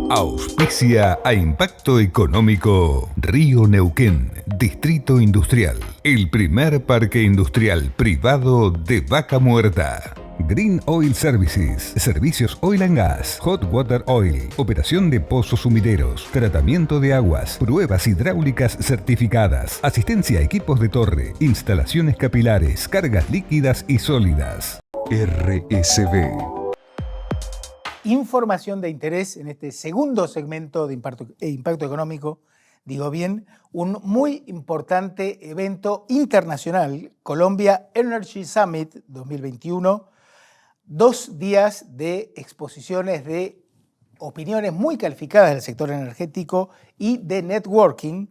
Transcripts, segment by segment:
Auspicia a Impacto Económico Río Neuquén, Distrito Industrial, el primer parque industrial privado de Vaca Muerta. Green Oil Services, servicios oil and gas, hot water oil, operación de pozos sumideros, tratamiento de aguas, pruebas hidráulicas certificadas, asistencia a equipos de torre, instalaciones capilares, cargas líquidas y sólidas. RSB. Información de interés en este segundo segmento de Impacto Económico, digo bien, un muy importante evento internacional, Colombia Energy Summit 2021, 2 días de exposiciones de opiniones muy calificadas del sector energético y de networking.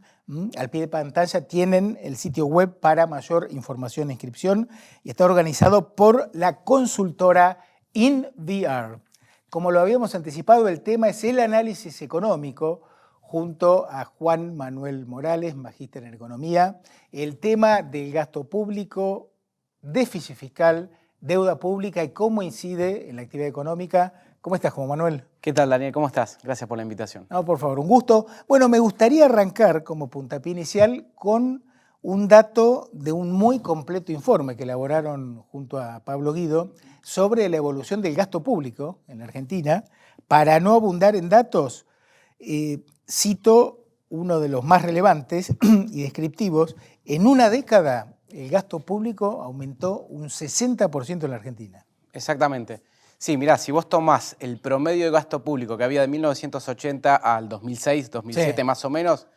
Al pie de pantalla tienen el sitio web para mayor información e inscripción y está organizado por la consultora InVR. Como lo habíamos anticipado, el tema es el análisis económico junto a Juan Manuel Morales, magíster en economía, el tema del gasto público, déficit fiscal, deuda pública y cómo incide en la actividad económica. ¿Cómo estás, Juan Manuel? ¿Qué tal, Daniel? ¿Cómo estás? Gracias por la invitación. No, por favor, un gusto. Bueno, me gustaría arrancar como puntapié inicial con un dato de un muy completo informe que elaboraron junto a Pablo Guido sobre la evolución del gasto público en la Argentina. Para no abundar en datos, cito uno de los más relevantes y descriptivos. En una década, el gasto público aumentó un 60% en la Argentina. Exactamente. Sí, mirá, si vos tomás el promedio de gasto público que había de 1980 al 2006, 2007 más o menos,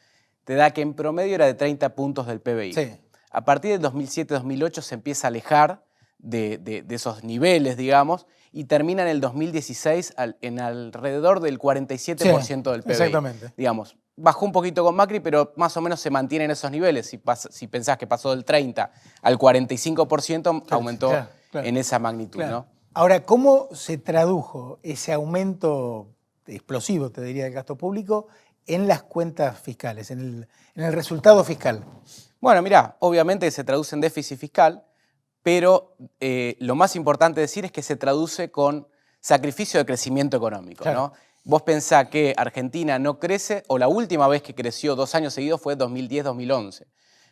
te da que en promedio era de 30 puntos del PBI. Sí. A partir del 2007-2008 se empieza a alejar de esos niveles, digamos, y termina en el 2016 en alrededor del 47% del PBI. Exactamente. Digamos, bajó un poquito con Macri, pero más o menos se mantiene en esos niveles. Si pensás que pasó del 30 al 45%, aumentó en esa magnitud, ¿no? Ahora, ¿cómo se tradujo ese aumento explosivo, te diría, del gasto público en las cuentas fiscales, en el resultado fiscal? Bueno, mirá, obviamente se traduce en déficit fiscal, pero lo más importante decir es que se traduce con sacrificio de crecimiento económico, claro, ¿no? Vos pensás que Argentina no crece, o la última vez que creció 2 años seguidos fue 2010-2011.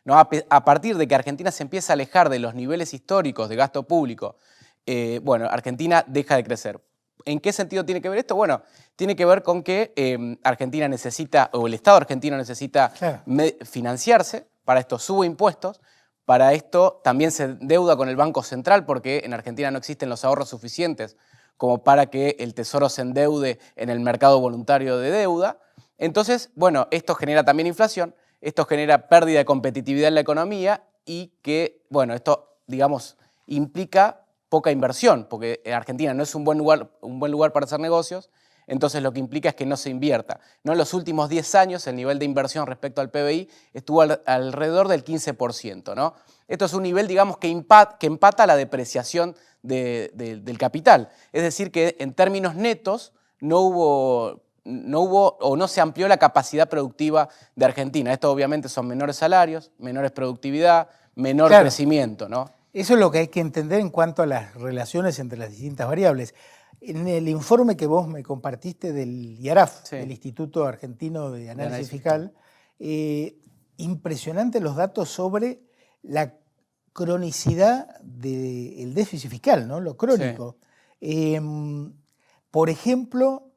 ¿No? A partir de que Argentina se empieza a alejar de los niveles históricos de gasto público, bueno, Argentina deja de crecer. ¿En qué sentido tiene que ver esto? Bueno, tiene que ver con que Argentina necesita, o el Estado argentino necesita financiarse, para esto sube impuestos, para esto también se endeuda con el Banco Central, porque en Argentina no existen los ahorros suficientes como para que el Tesoro se endeude en el mercado voluntario de deuda. Entonces, bueno, esto genera también inflación, esto genera pérdida de competitividad en la economía y que, bueno, esto, digamos, implica poca inversión, porque Argentina no es un buen lugar para hacer negocios, entonces lo que implica es que no se invierta. ¿No? En los últimos 10 años el nivel de inversión respecto al PBI estuvo alrededor del 15%. ¿no? Esto es un nivel, digamos, que empata la depreciación del capital. Es decir, que en términos netos no hubo o no se amplió la capacidad productiva de Argentina. Esto obviamente son menores salarios, menores productividad, menor crecimiento, ¿no? Eso es lo que hay que entender en cuanto a las relaciones entre las distintas variables. En el informe que vos me compartiste del IARAF, el Instituto Argentino de Análisis Fiscal, impresionante los datos sobre la cronicidad del déficit fiscal, ¿no? Lo crónico. Sí. Por ejemplo,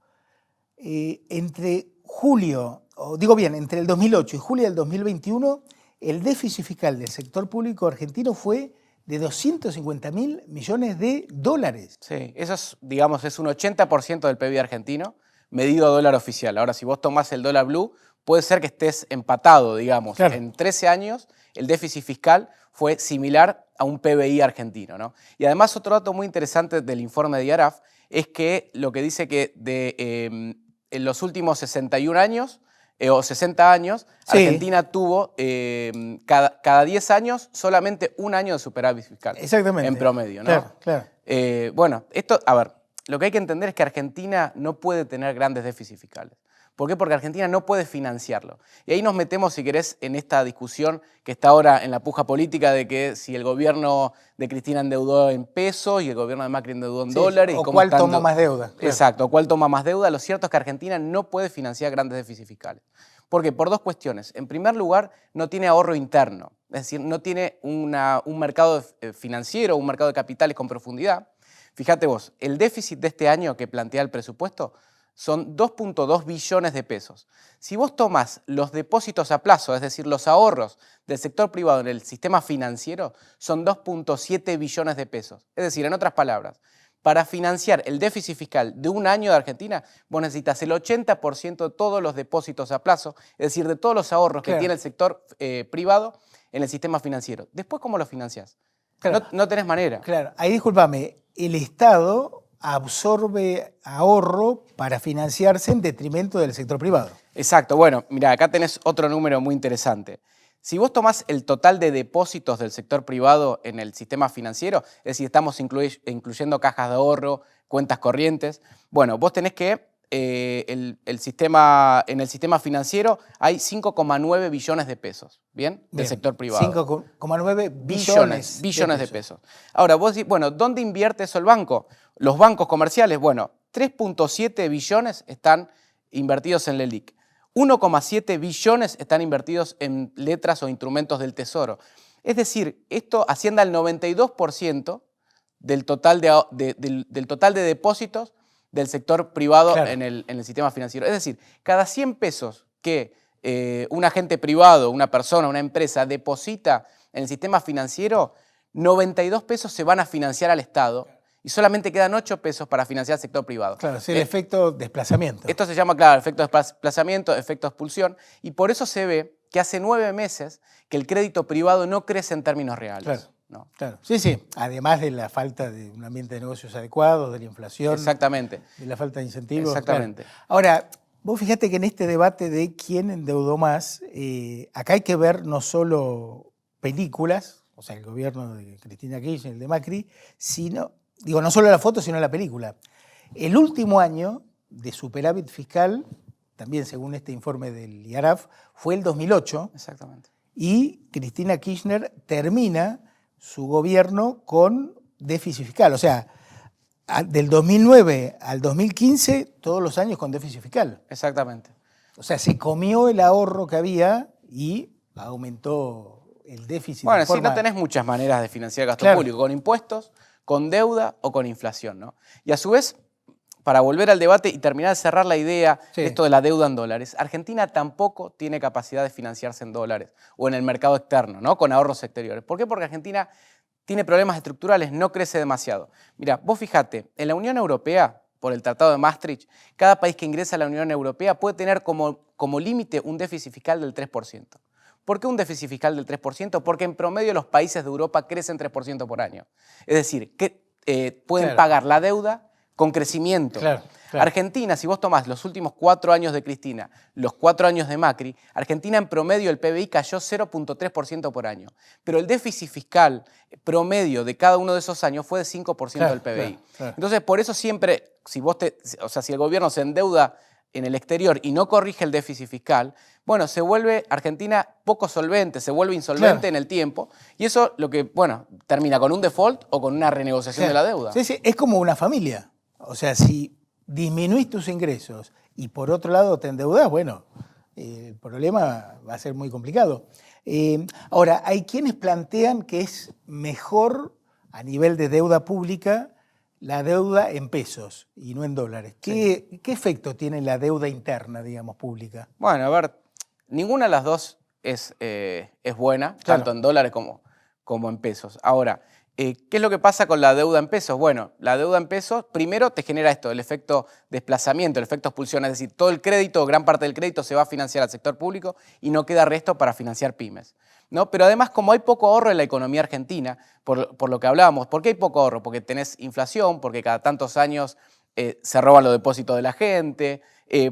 entre el 2008 y julio del 2021, el déficit fiscal del sector público argentino fue de $250.000 millones. Sí, eso es, digamos, es un 80% del PIB argentino medido a dólar oficial. Ahora, si vos tomás el dólar blue, puede ser que estés empatado, digamos. Claro. En 13 años, el déficit fiscal fue similar a un PBI argentino, ¿no? Y además, otro dato muy interesante del informe de IARAF es que lo que dice que en los últimos 61 años, o 60 años, Argentina tuvo cada 10 años solamente un año de superávit fiscal. Exactamente. En promedio, ¿no? Claro. Bueno, esto, a ver, lo que hay que entender es que Argentina no puede tener grandes déficits fiscales, ¿Por qué? Porque Argentina no puede financiarlo. Y ahí nos metemos, si querés, en esta discusión que está ahora en la puja política de que si el gobierno de Cristina endeudó en pesos y el gobierno de Macri endeudó en dólares. O cuál toma más deuda. Claro. Exacto, o cuál toma más deuda. Lo cierto es que Argentina no puede financiar grandes déficits fiscales. ¿Por qué? Por dos cuestiones. En primer lugar, no tiene ahorro interno. Es decir, no tiene un mercado financiero, un mercado de capitales con profundidad. Fíjate vos, el déficit de este año que plantea el presupuesto son 2.2 billones de pesos. Si vos tomás los depósitos a plazo, es decir, los ahorros del sector privado en el sistema financiero, son 2.7 billones de pesos. Es decir, en otras palabras, para financiar el déficit fiscal de un año de Argentina, vos necesitas el 80% de todos los depósitos a plazo, es decir, de todos los ahorros que tiene el sector privado en el sistema financiero. Después, ¿cómo lo financiás? Claro. No tenés manera. Claro, ahí discúlpame, el Estado absorbe ahorro para financiarse en detrimento del sector privado. Exacto, bueno, mira, acá tenés otro número muy interesante. Si vos tomás el total de depósitos del sector privado en el sistema financiero, es decir, estamos incluyendo cajas de ahorro, cuentas corrientes, bueno, vos tenés que en el sistema financiero hay 5,9 billones de pesos, ¿bien? Del sector privado. 5,9 billones de pesos. Ahora, vos decís, bueno, ¿dónde invierte eso el banco? Los bancos comerciales, bueno, 3,7 billones están invertidos en LELIQ. 1,7 billones están invertidos en letras o instrumentos del Tesoro. Es decir, esto asciende al 92% del total de depósitos del sector privado en el sistema financiero. Es decir, cada 100 pesos que un agente privado, una persona, una empresa deposita en el sistema financiero, 92 pesos se van a financiar al Estado y solamente quedan 8 pesos para financiar el sector privado. Claro, es el efecto desplazamiento. Esto se llama, claro, efecto desplazamiento, efecto expulsión, y por eso se ve que hace 9 meses que el crédito privado no crece en términos reales. Claro. ¿No? Claro, sí. Además de la falta de un ambiente de negocios adecuado, de la inflación. Exactamente. De la falta de incentivos. Exactamente. Claro. Ahora, vos fíjate que en este debate de quién endeudó más, acá hay que ver no solo películas, o sea, el gobierno de Cristina Kirchner, el de Macri, sino, digo, no solo la foto, sino la película. El último año de superávit fiscal, también según este informe del IARAF, fue el 2008. Exactamente. Y Cristina Kirchner termina su gobierno con déficit fiscal. O sea, del 2009 al 2015, todos los años con déficit fiscal. Exactamente. O sea, se comió el ahorro que había y aumentó el déficit. Bueno, sí, no tenés muchas maneras de financiar gasto público, con impuestos, con deuda o con inflación, ¿no? Y a su vez, para volver al debate y terminar de cerrar la idea de esto de la deuda en dólares, Argentina tampoco tiene capacidad de financiarse en dólares o en el mercado externo, ¿no? Con ahorros exteriores. ¿Por qué? Porque Argentina tiene problemas estructurales, no crece demasiado. Mira, vos fijate, en la Unión Europea, por el Tratado de Maastricht, cada país que ingresa a la Unión Europea puede tener como límite un déficit fiscal del 3%. ¿Por qué un déficit fiscal del 3%? Porque en promedio los países de Europa crecen 3% por año. Es decir, que pueden pagar la deuda con crecimiento. Claro. Argentina, si vos tomás los últimos 4 años de Cristina, los 4 años de Macri, Argentina en promedio el PBI cayó 0,3% por año. Pero el déficit fiscal promedio de cada uno de esos años fue de 5% del PBI. Claro. Entonces, por eso siempre, si el gobierno se endeuda en el exterior y no corrige el déficit fiscal, bueno, se vuelve Argentina poco solvente, se vuelve insolvente en el tiempo, y eso lo que, bueno, termina con un default o con una renegociación de la deuda. Sí, es como una familia. O sea, si disminuís tus ingresos y por otro lado te endeudás, bueno, el problema va a ser muy complicado. Ahora, hay quienes plantean que es mejor a nivel de deuda pública la deuda en pesos y no en dólares. ¿Qué efecto tiene la deuda interna, digamos, pública? Bueno, a ver, ninguna de las dos es buena, tanto en dólares como en pesos. Ahora, ¿qué es lo que pasa con la deuda en pesos? Bueno, la deuda en pesos primero te genera esto, el efecto desplazamiento, el efecto expulsión, es decir, todo el crédito, gran parte del crédito se va a financiar al sector público y no queda resto para financiar pymes, ¿no? Pero además, como hay poco ahorro en la economía argentina, por lo que hablábamos, ¿por qué hay poco ahorro? Porque tenés inflación, porque cada tantos años se roban los depósitos de la gente,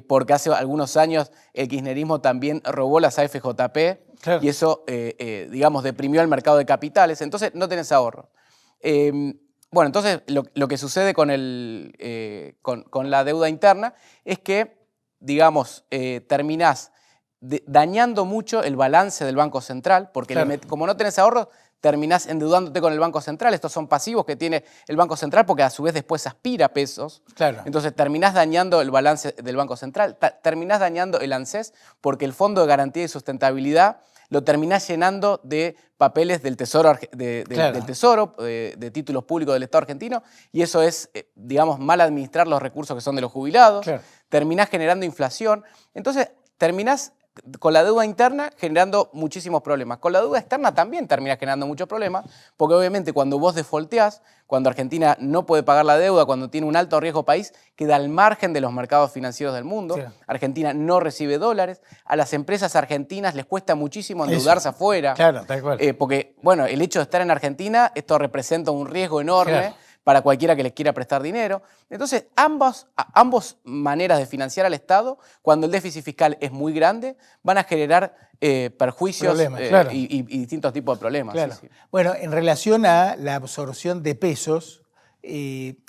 porque hace algunos años el kirchnerismo también robó las AFJP, claro, y eso, digamos, deprimió el mercado de capitales, entonces no tenés ahorro. Bueno, entonces lo que sucede con la deuda interna es que digamos, terminás dañando mucho el balance del Banco Central, porque claro, como no tenés ahorros, terminás endeudándote con el Banco Central. Estos son pasivos que tiene el Banco Central porque a su vez después aspira pesos. claro. Entonces terminás dañando el balance del Banco Central, terminás dañando el ANSES porque el Fondo de Garantía y Sustentabilidad lo terminás llenando de papeles del Tesoro, Claro. del Tesoro, de títulos públicos del Estado argentino, y eso es, digamos, mal administrar los recursos que son de los jubilados. Claro. Terminás generando inflación. Entonces terminás con la deuda interna generando muchísimos problemas. Con la deuda externa también terminás generando muchos problemas, porque obviamente cuando vos defaulteás, cuando Argentina no puede pagar la deuda, cuando tiene un alto riesgo país, queda al margen de los mercados financieros del mundo. Sí. Argentina no recibe dólares. A las empresas argentinas les cuesta muchísimo endeudarse afuera. Claro, tal cual. Porque, bueno, el hecho de estar en Argentina, esto representa un riesgo enorme. Claro. Para cualquiera que les quiera prestar dinero. Entonces, ambas maneras de financiar al Estado, cuando el déficit fiscal es muy grande, van a generar perjuicios Problemas, claro. y distintos tipos de problemas. Claro. Sí, sí. Bueno, en relación a la absorción de pesos,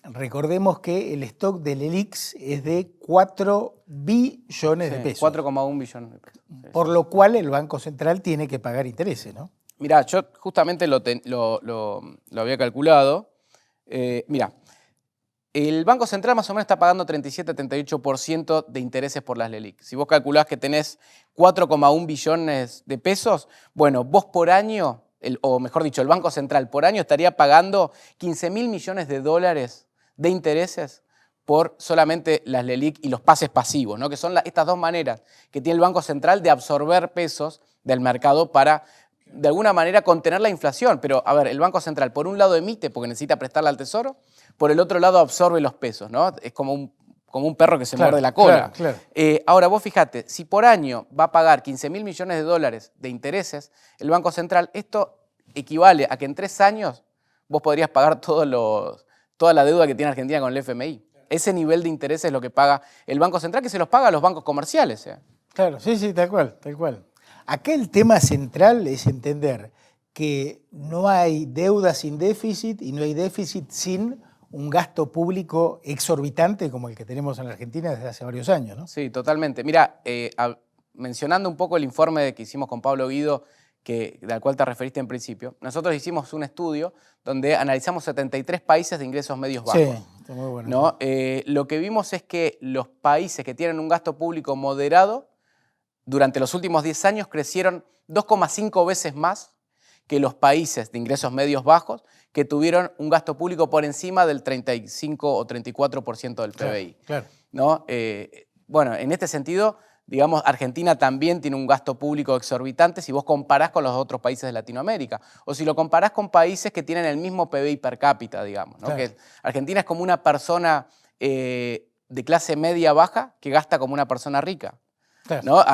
recordemos que el stock del ELIX es de 4 billones de pesos. 4,1 billones de pesos. Sí, Por lo cual el Banco Central tiene que pagar intereses, ¿no? Mirá, yo justamente lo había calculado. Mira, el Banco Central más o menos está pagando 37-38% de intereses por las LELIQ. Si vos calculás que tenés 4,1 billones de pesos, bueno, vos por año, o mejor dicho, el Banco Central por año estaría pagando 15.000 millones de dólares de intereses por solamente las LELIQ y los pases pasivos, ¿no? Que son estas dos maneras que tiene el Banco Central de absorber pesos del mercado para de alguna manera contener la inflación. Pero, a ver, el Banco Central por un lado emite porque necesita prestarle al Tesoro, por el otro lado absorbe los pesos, ¿no? Es como un perro que se muerde la cola. Claro. Ahora, vos fijate, si por año va a pagar 15.000 millones de dólares de intereses, el Banco Central, esto equivale a que en 3 años vos podrías pagar toda la deuda que tiene Argentina con el FMI. Ese nivel de interés es lo que paga el Banco Central, que se los paga a los bancos comerciales. Claro, sí, tal cual, tal cual. Acá el tema central es entender que no hay deuda sin déficit y no hay déficit sin un gasto público exorbitante como el que tenemos en la Argentina desde hace varios años, ¿no? Sí, totalmente. Mira, mencionando un poco el informe que hicimos con Pablo Guido, al cual te referiste en principio, nosotros hicimos un estudio donde analizamos 73 países de ingresos medios bajos. Sí, está muy bueno. ¿No? Lo que vimos es que los países que tienen un gasto público moderado, durante los últimos 10 años crecieron 2,5 veces más que los países de ingresos medios bajos que tuvieron un gasto público por encima del 35 o 34% del PBI. Claro. ¿No? Bueno, en este sentido, digamos, Argentina también tiene un gasto público exorbitante si vos comparás con los otros países de Latinoamérica. O si lo comparás con países que tienen el mismo PBI per cápita, digamos. ¿no? Claro. Que Argentina es como una persona de clase media baja que gasta como una persona rica. Claro. ¿No?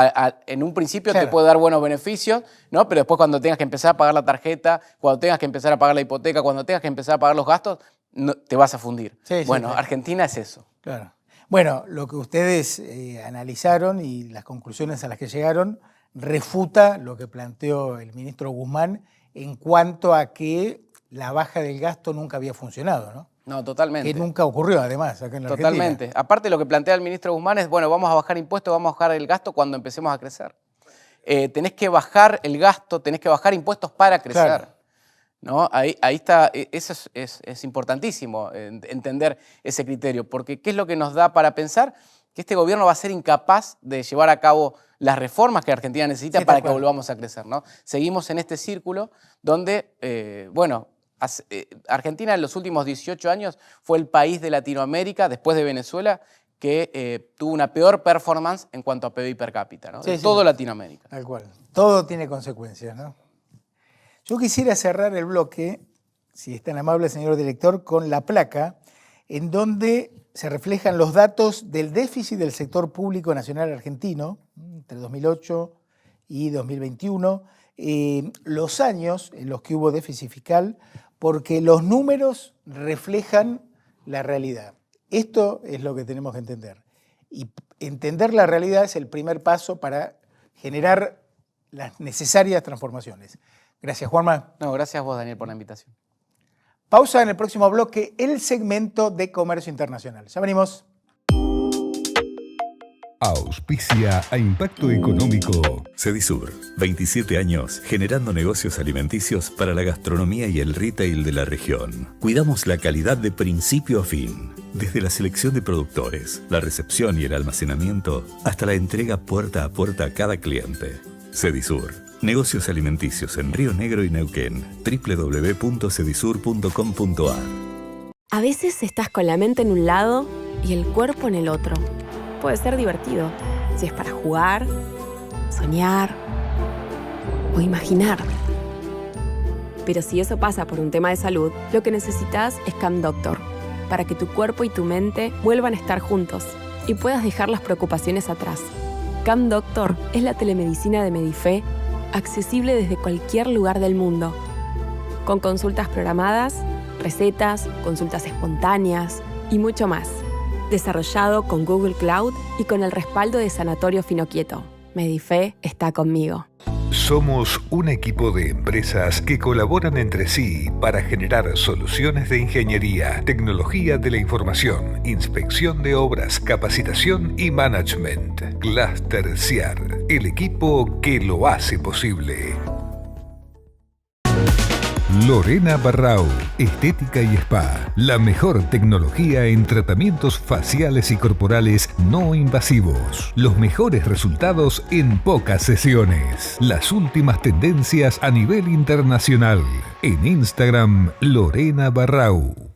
En un principio Claro. te puede dar buenos beneficios, ¿no? Pero después cuando tengas que empezar a pagar la tarjeta, cuando tengas que empezar a pagar la hipoteca, cuando tengas que empezar a pagar los gastos, te vas a fundir. Sí, bueno, claro. Argentina es eso. Claro. Bueno, lo que ustedes analizaron y las conclusiones a las que llegaron refuta lo que planteó el ministro Guzmán en cuanto a que la baja del gasto nunca había funcionado, ¿no? No, totalmente. Que nunca ocurrió, además, acá en la Totalmente. Argentina. Aparte, lo que plantea el ministro Guzmán es, bueno, vamos a bajar impuestos, vamos a bajar el gasto cuando empecemos a crecer. Tenés que bajar el gasto, tenés que bajar impuestos para crecer. Claro. ¿No? Ahí está, eso es importantísimo, entender ese criterio, porque ¿qué es lo que nos da para pensar? Que este gobierno va a ser incapaz de llevar a cabo las reformas que Argentina necesita Sí, para tal que cual. volvamos a crecer, ¿no? Seguimos en este círculo donde, bueno, Argentina en los últimos 18 años fue el país de Latinoamérica, después de Venezuela, que tuvo una peor performance en cuanto a PBI per cápita, ¿no? Sí, De sí. todo Latinoamérica. Tal cual. Todo tiene consecuencias, ¿no? Yo quisiera cerrar el bloque, si es tan amable, señor director, con la placa en donde se reflejan los datos del déficit del sector público nacional argentino entre 2008 y 2021, los años en los que hubo déficit fiscal, porque los números reflejan la realidad. Esto es lo que tenemos que entender. Y entender la realidad es el primer paso para generar las necesarias transformaciones. Gracias, Juanma. No, gracias a vos, Daniel, por la invitación. Pausa en el próximo bloque, el segmento de comercio internacional. Ya venimos. Auspicia a Impacto Económico. Cedisur, 27 años generando negocios alimenticios para la gastronomía y el retail de la región. Cuidamos la calidad de principio a fin, desde la selección de productores, la recepción y el almacenamiento, hasta la entrega puerta a puerta a cada cliente. Cedisur, negocios alimenticios en Río Negro y Neuquén. www.cedisur.com.ar. A veces estás con la mente en un lado y el cuerpo en el otro. Puede ser divertido, si es para jugar, soñar o imaginar. Pero si eso pasa por un tema de salud, lo que necesitas es Calm Doctor, para que tu cuerpo y tu mente vuelvan a estar juntos y puedas dejar las preocupaciones atrás. Calm Doctor es la telemedicina de Medife, accesible desde cualquier lugar del mundo, con consultas programadas, recetas, consultas espontáneas y mucho más. Desarrollado con Google Cloud y con el respaldo de Sanatorio Finoquieto. Medife está conmigo. Somos un equipo de empresas que colaboran entre sí para generar soluciones de ingeniería, tecnología de la información, inspección de obras, capacitación y management. Cluster CIAR, el equipo que lo hace posible. Lorena Barrau, Estética y Spa. La mejor tecnología en tratamientos faciales y corporales no invasivos. Los mejores resultados en pocas sesiones. Las últimas tendencias a nivel internacional. En Instagram, Lorena Barrau.